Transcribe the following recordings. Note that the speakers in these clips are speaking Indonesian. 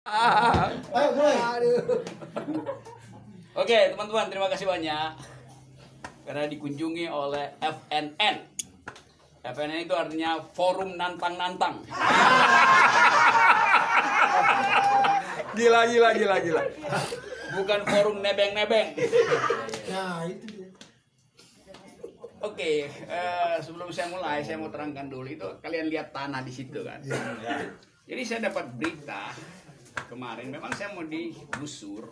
Ayo mulai. Oke, teman-teman, terima kasih banyak karena dikunjungi oleh FNN. FNN itu artinya Forum Nantang-Nantang. Gila. Bukan forum nebeng-nebeng. Nah, itu dia. Oke, sebelum saya mulai, saya mau terangkan dulu itu. Kalian lihat tanah di situ kan? Jadi saya dapat berita kemarin. Memang saya mau digusur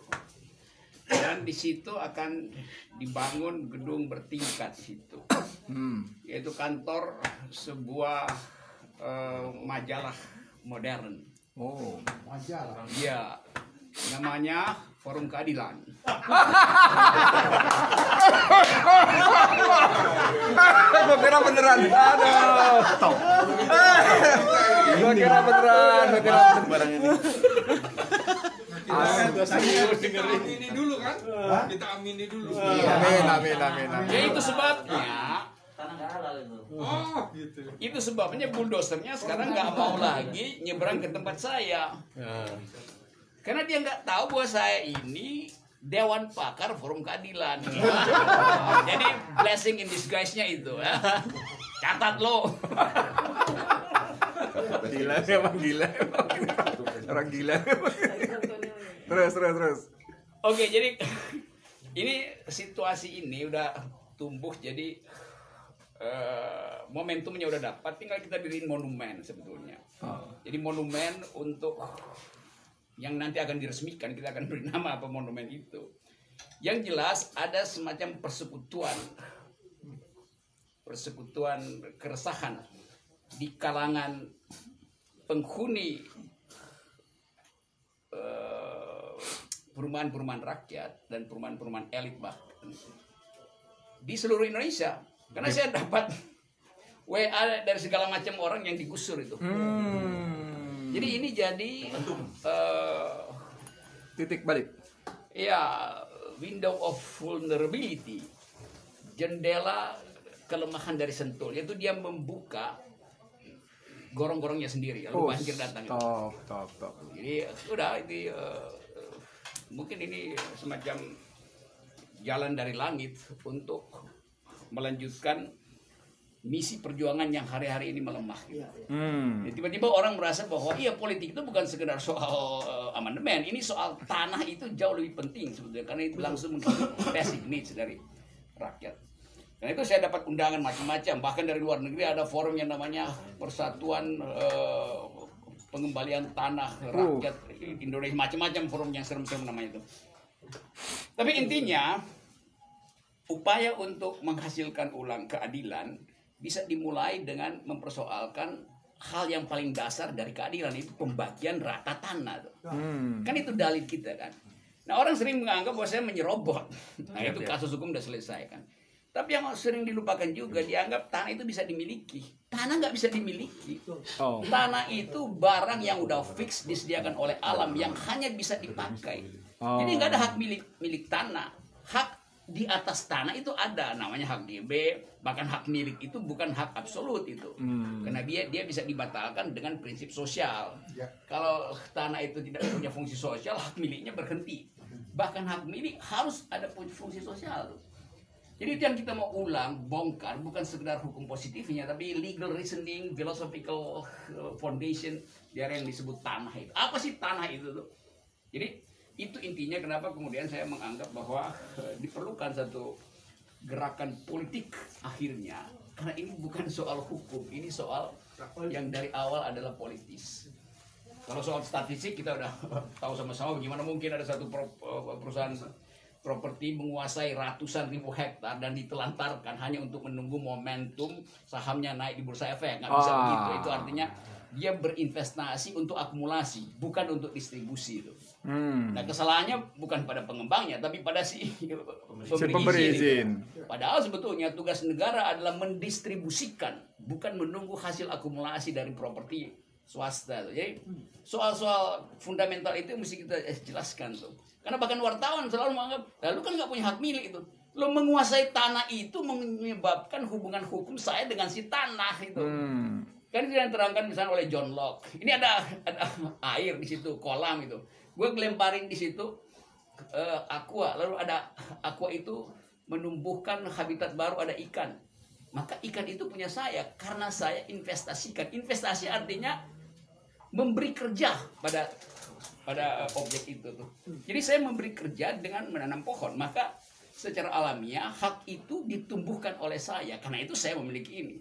dan di situ akan dibangun gedung bertingkat di situ, yaitu kantor sebuah majalah modern. Oh, Majalah. Iya, namanya Forum Keadilan. gua kira beneran. Aduh. Gua kira beneran. barang ini. Kita amini dulu kan? Kita amini dulu. Amin. Ya itu sebabnya. Oh, gitu. Itu sebabnya bulldosernya sekarang nggak mau lagi nyebrang ke tempat saya. Karena dia nggak tahu bahwa saya ini Dewan Pakar Forum Keadilan. Jadi blessing in disguise-nya itu ya. Catat lo. Gila, emang gila. Orang gila. Terus. Oke, jadi ini situasi ini udah tumbuh jadi momentumnya udah dapat, tinggal kita diriin monumen sebetulnya. Jadi monumen untuk yang nanti akan diresmikan, kita akan beri nama apa monumen itu. Yang jelas ada semacam persekutuan keresahan di kalangan penghuni perumahan-perumahan rakyat dan perumahan-perumahan elit bahkan di seluruh Indonesia. Karena saya dapat WA dari segala macam orang yang digusur itu. Jadi ini jadi Titik balik. ya window of vulnerability, jendela kelemahan dari Sentul, yaitu dia membuka gorong-gorongnya sendiri lalu banjir datang. Top. Jadi udah ini mungkin ini semacam jalan dari langit untuk melanjutkan misi perjuangan yang hari-hari ini melemah. Jadi tiba-tiba orang merasa bahwa iya politik itu bukan sekedar soal amandemen, ini soal tanah itu jauh lebih penting sebetulnya karena itu langsung mengikuti basic needs dari rakyat. Karena itu saya dapat undangan macam-macam, bahkan dari luar negeri ada forum yang namanya Persatuan Pengembalian Tanah Rakyat Indonesia, macam-macam forum yang serem-serem namanya itu. Tapi intinya upaya untuk menghasilkan ulang keadilan bisa dimulai dengan mempersoalkan hal yang paling dasar dari keadilan, itu pembagian rata tanah. Kan itu dalil kita kan. Nah orang sering menganggap bahwa saya menyerobot. Nah itu kasus hukum udah selesai kan. Tapi yang sering dilupakan juga dianggap tanah itu bisa dimiliki. Tanah nggak bisa dimiliki. Tanah itu barang yang udah fix disediakan oleh alam yang hanya bisa dipakai. Jadi nggak ada hak milik tanah. Hak di atas tanah itu ada, namanya hak DB, bahkan hak milik itu bukan hak absolut itu. Karena dia bisa dibatalkan dengan prinsip sosial. Kalau tanah itu tidak punya fungsi sosial, hak miliknya berhenti. Bahkan hak milik harus ada fungsi sosial. Jadi itu yang kita mau ulang, bongkar, bukan sekedar hukum positifnya, tapi legal reasoning, philosophical foundation dari yang disebut tanah itu. Apa sih tanah itu tuh? Jadi itu intinya kenapa kemudian saya menganggap bahwa diperlukan satu gerakan politik akhirnya, karena ini bukan soal hukum, ini soal yang dari awal adalah politis. Kalau soal statistik kita udah tahu sama-sama bagaimana mungkin ada satu perusahaan properti menguasai ratusan ribu hektar dan ditelantarkan hanya untuk menunggu momentum sahamnya naik di bursa efek. Nggak bisa begitu. Itu artinya dia berinvestasi untuk akumulasi, bukan untuk distribusi itu. Nah kesalahannya bukan pada pengembangnya, tapi pada si pemberi izin. Padahal sebetulnya tugas negara adalah mendistribusikan, bukan menunggu hasil akumulasi dari properti swasta. Jadi soal-soal fundamental itu mesti kita jelaskan tuh. Karena bahkan wartawan selalu menganggap, lalu kan nggak punya hak milik itu. Lo menguasai tanah itu menyebabkan hubungan hukum saya dengan si tanah itu. Kan itu yang terangkan misalnya oleh John Locke. Ini ada air di situ, kolam itu. Gue ngelemparin di situ aqua, lalu ada aqua itu menumbuhkan habitat baru, ada ikan. Maka ikan itu punya saya karena saya investasikan. Investasi artinya memberi kerja pada objek itu tuh. Jadi saya memberi kerja dengan menanam pohon. Maka secara alamiah hak itu ditumbuhkan oleh saya. Karena itu saya memiliki ini.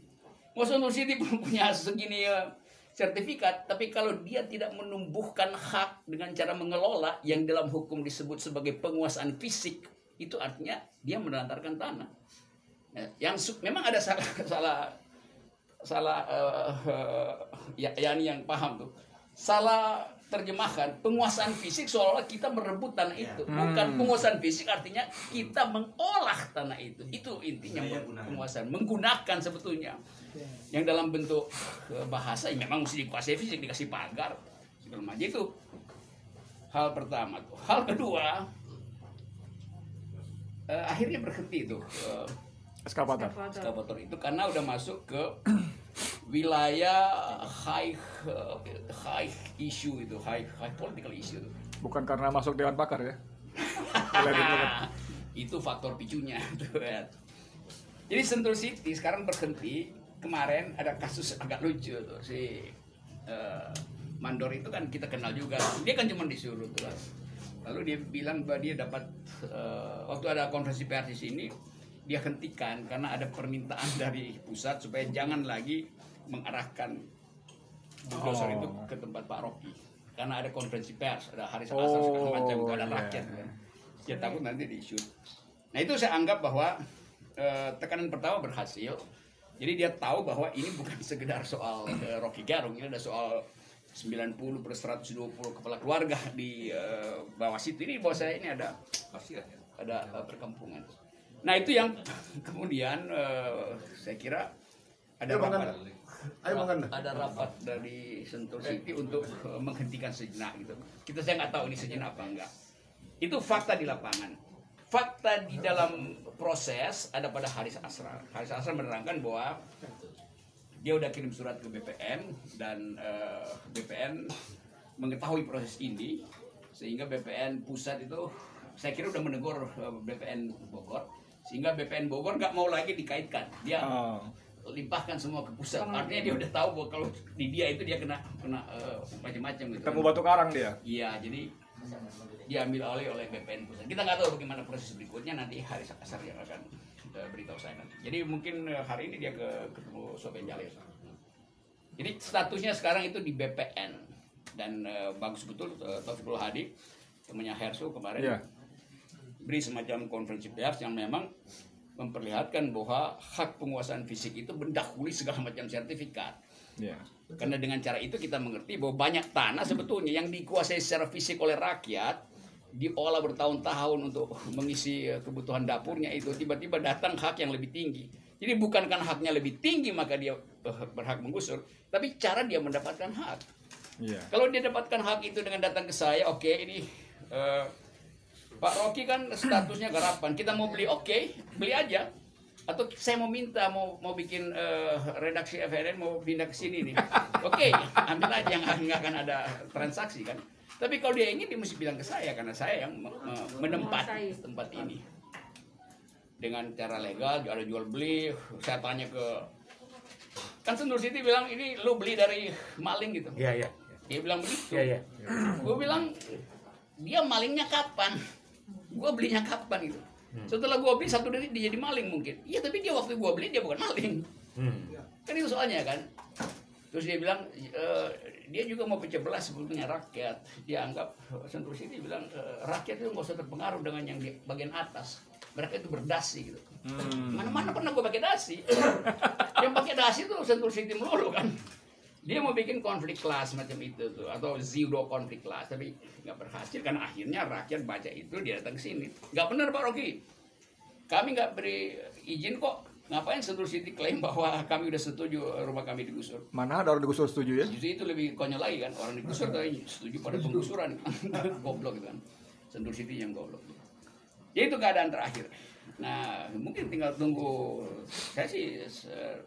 Mau Siti punya segini sertifikat, tapi kalau dia tidak menumbuhkan hak dengan cara mengelola yang dalam hukum disebut sebagai penguasaan fisik, itu artinya dia menelantarkan tanah. Yang memang ada salah yang paham tuh. Salah terjemahkan penguasaan fisik seolah-olah kita merebut tanah itu. Bukan penguasaan fisik artinya kita mengolah tanah itu. Itu intinya penguasaan, menggunakan sebetulnya. Yang dalam bentuk bahasa memang mesti dikuasai fisik, dikasih pagar segala macam. Itu hal pertama tuh. Hal kedua, akhirnya berhenti tuh eskavator itu karena udah masuk ke wilayah high issue itu, high political issue itu. Bukan karena masuk Dewan Pakar ya. Itu faktor picunya tuh. Jadi Sentul City sekarang berhenti. Kemarin ada kasus agak lucu tuh, si Mandor itu kan kita kenal juga. Dia kan cuma disuruh tuh. Lalu dia bilang bahwa dia dapat waktu ada konferensi pers di sini, dia hentikan karena ada permintaan dari pusat supaya jangan lagi mengarahkan bulldozer itu ke tempat Pak Rocky. Karena ada konferensi pers, ada hari Selasa segala macam, ada rakyat kan. Dia takut nanti di-shoot. Nah itu saya anggap bahwa tekanan pertama berhasil. Jadi dia tahu bahwa ini bukan sekedar soal Rocky Gerung, ini ada soal 90 per 120 kepala keluarga di bawah situ. Ini bawah saya ini ada perkampungan. Nah itu yang kemudian saya kira ada rapat dari Sentul City untuk menghentikan sejenak gitu. Saya nggak tahu ini sejenak apa enggak. Itu fakta di lapangan. Fakta di dalam proses ada pada Haris Asrar. Haris Asrar menerangkan bahwa dia udah kirim surat ke BPN dan BPN mengetahui proses ini sehingga BPN pusat itu saya kira udah menegur BPN Bogor sehingga BPN Bogor nggak mau lagi dikaitkan. Dia limpahkan semua ke pusat. Artinya dia udah tahu bahwa kalau di dia itu dia kena macam-macam gitu. Ketemu batu karang dia. Iya, jadi diambil oleh BPN pusat. Kita nggak tahu bagaimana proses berikutnya, nanti Haris Asrar yang akan beritahu saya nanti. Jadi mungkin hari ini dia ketemu Sofian Jalil. Jadi statusnya sekarang itu di BPN dan bagus betul Taufikul Hadi temannya Hersu kemarin beri semacam konferensi pers yang memang memperlihatkan bahwa hak penguasaan fisik itu mendahului segala macam sertifikat. Karena dengan cara itu kita mengerti bahwa banyak tanah sebetulnya yang dikuasai secara fisik oleh rakyat diolah bertahun-tahun untuk mengisi kebutuhan dapurnya itu tiba-tiba datang hak yang lebih tinggi. Jadi bukan karena haknya lebih tinggi maka dia berhak menggusur, tapi cara dia mendapatkan hak. Kalau dia dapatkan hak itu dengan datang ke saya, oke, ini Pak Rocky kan statusnya garapan, kita mau beli, oke, beli aja. Atau saya mau minta mau bikin redaksi FRN mau pindah ke sini nih, oke, ambil aja, yang nggak akan ada transaksi kan. Tapi kalau dia ingin dia mesti bilang ke saya karena saya yang menempati tempat ini dengan cara legal, ada jual beli. Saya tanya ke kan Sentul City bilang ini lo beli dari maling gitu. Iya. Dia bilang begitu. Iya. Gue bilang dia malingnya kapan? Gue belinya kapan gitu? Setelah gue beli satu dari dia jadi maling mungkin. Iya tapi dia waktu gue beli dia bukan maling. Kan itu soalnya kan. Terus dia bilang dia juga mau pecah belah sebetulnya rakyat. Dia anggap Sentul City bilang rakyat itu nggak usah terpengaruh dengan yang di bagian atas. Mereka itu berdasi gitu. Mana-mana pernah gue pakai dasi. Yang pakai dasi itu Sentul City melulu kan. Dia mau bikin konflik kelas macam itu tuh atau pseudo konflik kelas tapi nggak berhasil karena akhirnya rakyat baca itu dia datang ke sini. Nggak benar Pak Rocky. Kami nggak beri izin kok. Ngapain Sentul City klaim bahwa kami udah setuju rumah kami digusur? Mana ada orang digusur setuju ya? Justru itu lebih konyol lagi kan, orang digusur tapi setuju pada penggusuran. Goblok gitu kan. Sentul City yang goblok. Jadi itu keadaan terakhir. Nah, mungkin tinggal tunggu, saya sih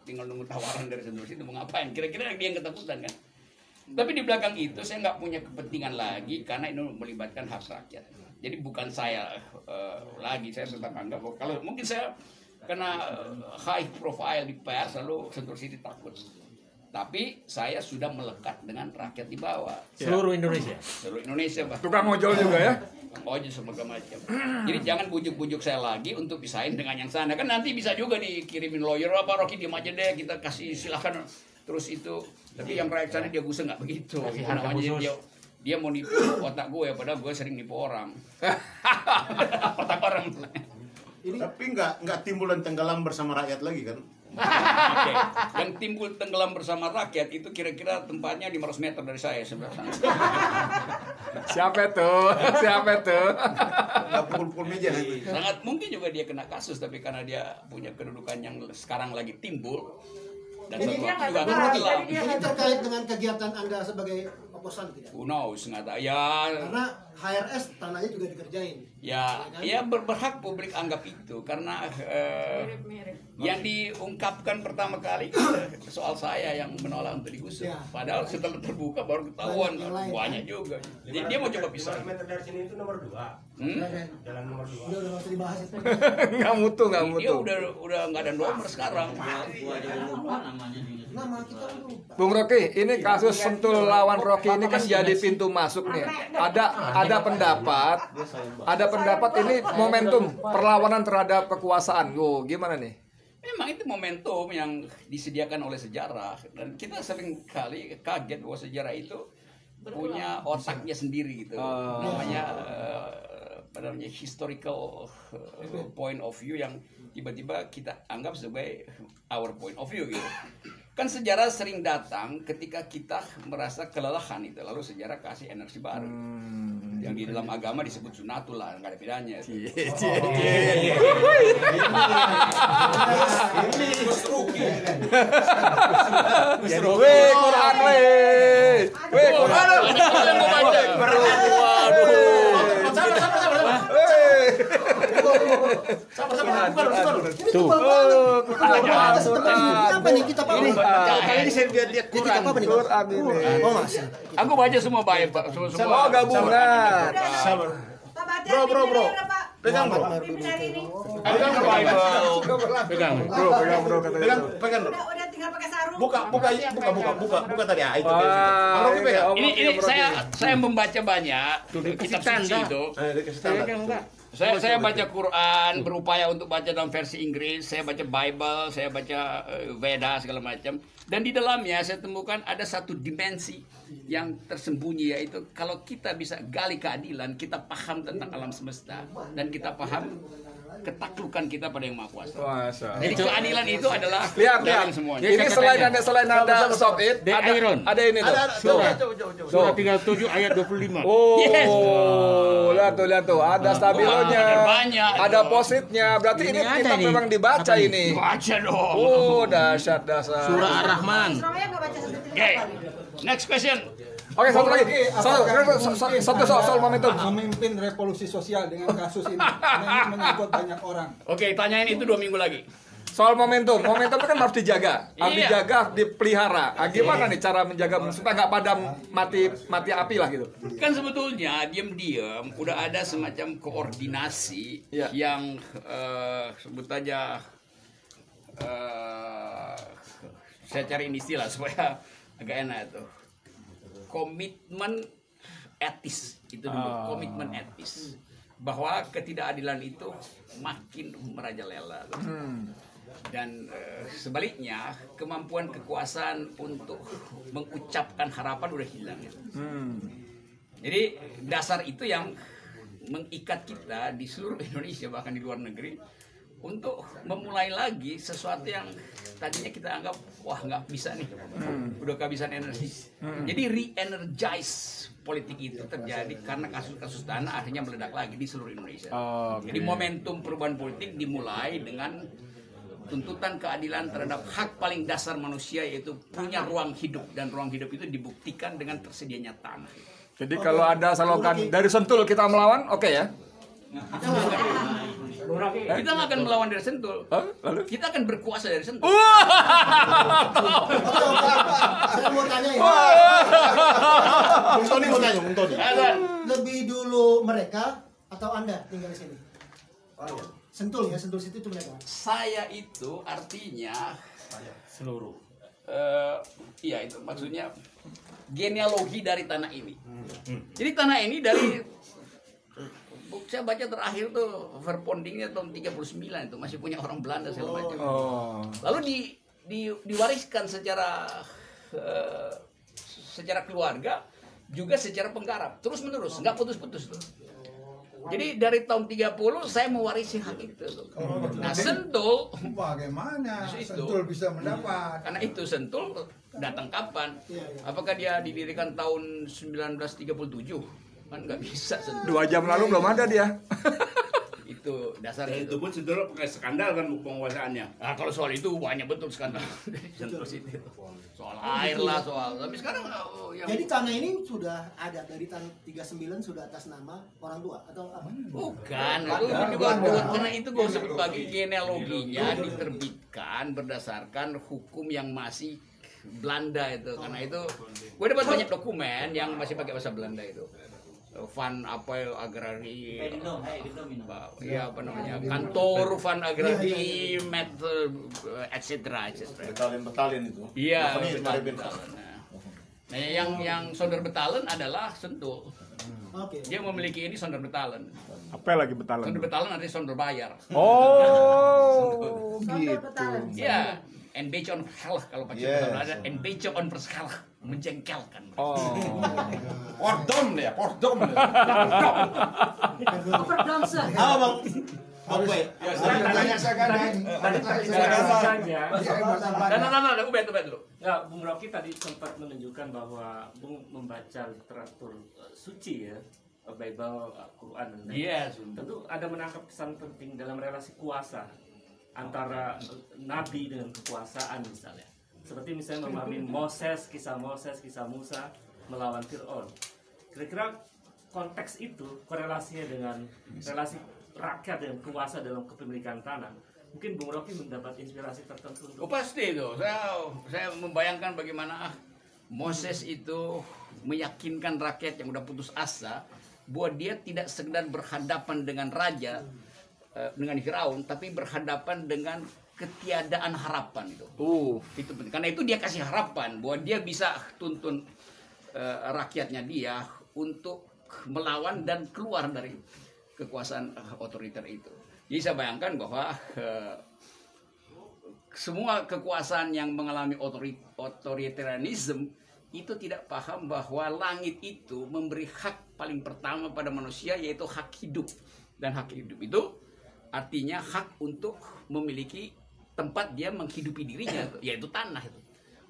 tinggal nunggu tawaran dari Sentul itu mau ngapain. Kira-kira dia yang ketakutan kan. Tapi di belakang itu saya nggak punya kepentingan lagi karena ini melibatkan hak rakyat. Jadi bukan saya lagi, saya tetap anggap bahwa kalau mungkin saya kena high profile di pers lalu Sentul City takut. Tapi saya sudah melekat dengan rakyat di bawah. Seluruh Indonesia. Seluruh Indonesia bahkan. Tukang ojol juga ya. Ojol segala macam. Jadi jangan bujuk-bujuk saya lagi untuk pisahin dengan yang sana. Kan nanti bisa juga dikirimin lawyer apa Rocky diam aja deh kita kasih silakan terus itu. Tapi yang rakyat sana dia gusah nggak begitu. Namanya dia mau nipu otak gue padahal gue sering nipu orang. Otak orang. Tapi nggak timbul dan tenggelam bersama rakyat lagi kan? Oke. Yang timbul tenggelam bersama rakyat itu kira-kira tempatnya 500 meter dari saya sebelah sana. Siapa tuh? Siapa tuh? Nggak pukul-pukul meja gitu. Sangat mungkin juga dia kena kasus tapi karena dia punya kedudukan yang sekarang lagi timbul dan Ini suatu dia waktu nggak juga tahu, akan tenggelam. jadi dia Ini terkait dengan kegiatan Anda sebagai oposan tidak? Who knows, nggak tahu. Ya, Karena HRS tanahnya juga dikerjain. ya berhak publik anggap itu karena Mirip-mirip. yang diungkapkan pertama kali soal saya yang menolak untuk digusur. Ya. Padahal setelah terbuka baru ketahuan Banyak yang lain. banyak juga. Jadi dia mau coba pisah. 500 meter dari sini itu nomor 2. Jalan nomor 2. Udah nggak usah dibahas itu. Nggak mutu, nggak Dia mutu. udah nggak ada nomor sekarang. Nama kita lupa. Bung Rocky, ini kasus Sentul lawan Rocky ini kan jadi pintu masuk nih. Ada pendapat ini momentum perlawanan terhadap kekuasaan. Gimana nih? Memang itu momentum yang disediakan oleh sejarah dan kita sering kali kaget bahwa sejarah itu punya otaknya sendiri gitu. Namanya historical point of view yang tiba-tiba kita anggap sebagai our point of view gitu. Kan sejarah sering datang ketika kita merasa kelelahan itu, lalu sejarah kasih energi baru. Yang di dalam agama disebut sunatul lah, nggak ada bedanya. Weh, Quran weh. Weh, Quran. Tuh. Apa nih kita Pak? Kali ini saya lihat Ini kita apa nih? Quran ini. Oh masih. Aku baca semua baik Pak. Oh, gabungan. Sabar. Pak Bastian, Bro. Pak. Pegang bro. Pimpin hari ini. Pegang Pegang. Bro, kata Pegang, itu. pegang. Udah tinggal pakai sarung. Buka tadi. Ah, itu. Wah, Kalau pegang. Ini saya membaca banyak kitab suci itu. Dikasih tanda. Saya baca Quran, berupaya untuk baca dalam versi Inggris, saya baca Bible, saya baca Veda segala macam. Dan di dalamnya saya temukan ada satu dimensi yang tersembunyi, yaitu kalau kita bisa gali keadilan, kita paham tentang alam semesta dan kita paham ketaklukan kita pada Yang Maha Kuasa. Masa. Jadi keadilan itu adalah Lihat. dalam semuanya. Ini selain ada stop it, The ada Iron. ini tuh. Surah 37 ayat 25. Oh, Yes. lihat tuh, ada stabilonya, Ada banyak. ada positnya. Berarti ini Ini kita ada nih. memang dibaca Apa nih? ini. Baca dong. Oh, dahsyat. Surah Ar-Rahman. Surabaya nggak baca satu Oke, next question. Oke, satu lagi. Satu soal momentum. Memimpin revolusi sosial dengan kasus ini karena ini menyangkut banyak orang. Oke, tanyain itu 2 minggu lagi. Soal momentum itu kan harus dijaga, harus Iya. dijaga, dipelihara. Gimana nih cara menjaga supaya nggak padam mati api lah gitu? Kan sebetulnya diam-diam udah ada semacam koordinasi Iya. yang sebut aja saya cari istilah supaya agak enak tuh. Komitmen etis itu dulu, komitmen etis bahwa ketidakadilan itu makin merajalela. Dan sebaliknya kemampuan kekuasaan untuk mengucapkan harapan udah hilang. Jadi dasar itu yang mengikat kita di seluruh Indonesia bahkan di luar negeri untuk memulai lagi sesuatu yang tadinya kita anggap wah nggak bisa nih, udah kehabisan energi. Jadi re-energize politik itu terjadi karena kasus-kasus tanah akhirnya meledak lagi di seluruh Indonesia. Jadi momentum perubahan politik dimulai dengan tuntutan keadilan terhadap hak paling dasar manusia, yaitu punya ruang hidup, dan ruang hidup itu dibuktikan dengan tersedianya tanah. Jadi kalau ada slogan dari Sentul kita melawan, oke ya? Kita nggak akan melawan dari Sentul. Lalu? Kita akan berkuasa dari Sentul. Saya mau tanya ya. Bung Tony mau tanya, Bung Tony. Lebih dulu mereka atau Anda tinggal di sini? Sentul ya, Sentul City itu mereka. Saya itu artinya Seluruh. iya itu maksudnya genealogi dari tanah ini. Jadi tanah ini dari saya baca terakhir tuh verpondingnya tahun 39 itu masih punya orang Belanda segala macam. Lalu diwariskan secara keluarga juga secara penggarap terus menerus nggak putus-putus tuh. Jadi dari tahun 30 saya mewarisi hak itu. Nah, Sentul Bagaimana itu. Sentul bisa mendapat? karena itu Sentul datang kapan? Apakah dia didirikan tahun 1937? Kan nggak bisa Sentul. 2 jam lalu belum ada dia. Itu dasarnya Itu itu. pun sebenarnya pakai skandal kan penguasaannya. Nah, kalau soal itu banyak betul skandal dari Sentul City. Soal air lah, soal. Tapi sekarang yang Jadi tanah ini sudah ada dari tahun 39 sudah atas nama orang tua atau apa? bukan, itu juga karena itu gue sebut bagi genealoginya diterbitkan berdasarkan hukum yang masih Belanda itu. Karena itu gue dapat banyak dokumen yang masih pakai bahasa Belanda itu. Van apa agrari, ya apa namanya, kantor Van agrari, etc. Betalen itu. Iya. Nah, Nah, yang Sonder Betalen adalah Sentul. Oke. Dia memiliki ini Sonder Betalen. Apa lagi betalan? Sonder Betalen artinya Sonder bayar. Oh, Sondor gitu. Betalen. Iya. En beetje on hel kalau pakai bahasa Belanda. En beetje on verskalig, menjengkelkan. Oh. Pordom ya, pordom. Overdamsen. Apa Bang? Oke. Tanya sekarang. Nah, ubed dulu. Nggak, Bung Rocky tadi sempat menunjukkan bahwa Bung membaca literatur suci ya, Bible, Quran dan lain-lain. Iya, Tentu ada menangkap pesan penting dalam relasi kuasa antara nabi dengan kekuasaan misalnya. Seperti misalnya memahami kisah Musa melawan Fir'aun. Kira-kira konteks itu korelasinya dengan relasi rakyat dengan kuasa dalam kepemilikan tanah. Mungkin Bung Rocky mendapat inspirasi tertentu untuk Pasti itu. Saya membayangkan bagaimana Moses itu meyakinkan rakyat yang udah putus asa bahwa dia tidak sekedar berhadapan dengan raja dengan Firaun, tapi berhadapan dengan ketiadaan harapan itu. Itu penting. Karena itu dia kasih harapan bahwa dia bisa tuntun rakyatnya dia untuk melawan dan keluar dari kekuasaan otoriter itu. Jadi saya bayangkan bahwa semua kekuasaan yang mengalami otoritarianisme itu tidak paham bahwa langit itu memberi hak paling pertama pada manusia, yaitu hak hidup. Dan hak hidup itu artinya hak untuk memiliki tempat dia menghidupi dirinya, yaitu tanah itu.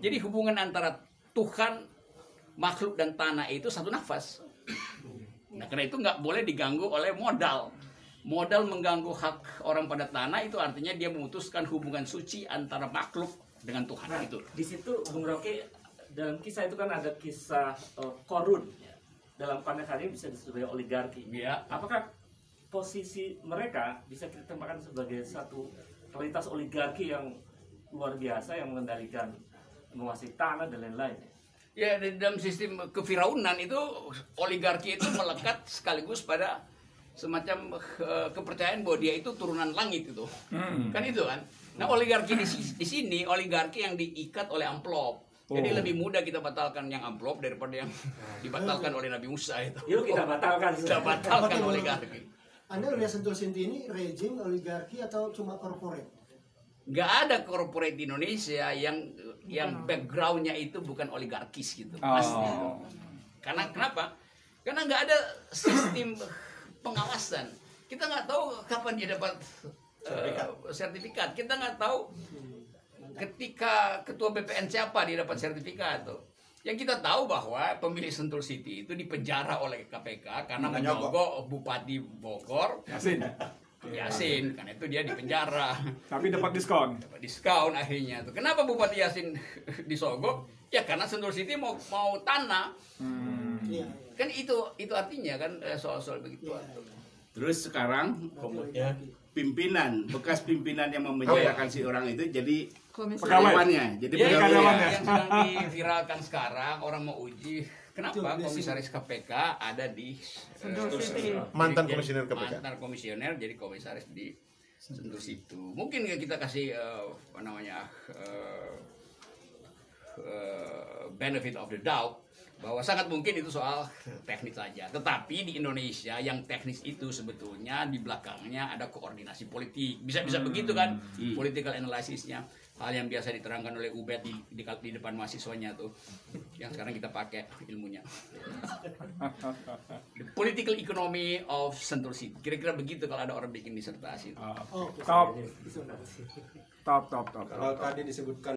Jadi hubungan antara Tuhan, makhluk dan tanah itu satu nafas. Nah, karena itu nggak boleh diganggu oleh modal. Modal mengganggu hak orang pada tanah itu artinya dia memutuskan hubungan suci antara makhluk dengan Tuhan. Nah, itu. di situ Bung Rocky dalam kisah itu kan ada kisah korun. Dalam konteks hari ini bisa disebut sebagai oligarki. Ya. Apakah posisi mereka bisa kita tempatkan sebagai satu kualitas oligarki yang luar biasa yang mengendalikan, menguasai tanah dan lain-lain? Ya, di dalam sistem kefiraunan itu oligarki itu melekat sekaligus pada semacam kepercayaan bahwa dia itu turunan langit itu. Kan itu kan. Nah, oligarki di sini oligarki yang diikat oleh amplop. Jadi lebih mudah kita batalkan yang amplop daripada yang dibatalkan oleh Nabi Musa itu. Yuk kita batalkan. Kita batalkan oligarki. Anda lihat Sentul City ini rejim oligarki atau cuma corporate? Nggak ada corporate di Indonesia yang backgroundnya itu bukan oligarkis gitu. Pasti. Karena kenapa? Karena nggak ada sistem pengawasan. Kita nggak tahu kapan dia dapat sertifikat. Kita nggak tahu ketika ketua BPN siapa dia dapat sertifikat tuh. Yang kita tahu bahwa pemilik Sentul City itu dipenjara oleh KPK karena menyogok Bupati Bogor Yasin, karena itu dia dipenjara. Tapi dapat diskon. Dapat diskon akhirnya tuh. Kenapa Bupati Yasin disogok? Ya karena Sentul City mau tanah. Kan itu artinya kan soal-soal begitu. Terus sekarang pimpinan, bekas pimpinan yang memenjarakan si orang itu jadi pegawainya, jadi Ya, pegawainya. yang sedang diviralkan sekarang, orang mau uji kenapa komisaris KPK ada di Mantan komisioner KPK. mantan komisioner jadi komisaris di Sentul situ. Mungkin ya kita kasih apa namanya benefit of the doubt bahwa sangat mungkin itu soal teknis saja. Tetapi di Indonesia yang teknis itu sebetulnya di belakangnya ada koordinasi politik. Bisa begitu kan? Political analysisnya. Hal yang biasa diterangkan oleh Ubed di depan mahasiswanya tuh. Yang sekarang kita pakai ilmunya. The political economy of Sentul City. Kira-kira begitu kalau ada orang bikin disertasi. Top. Top. Kalau tadi disebutkan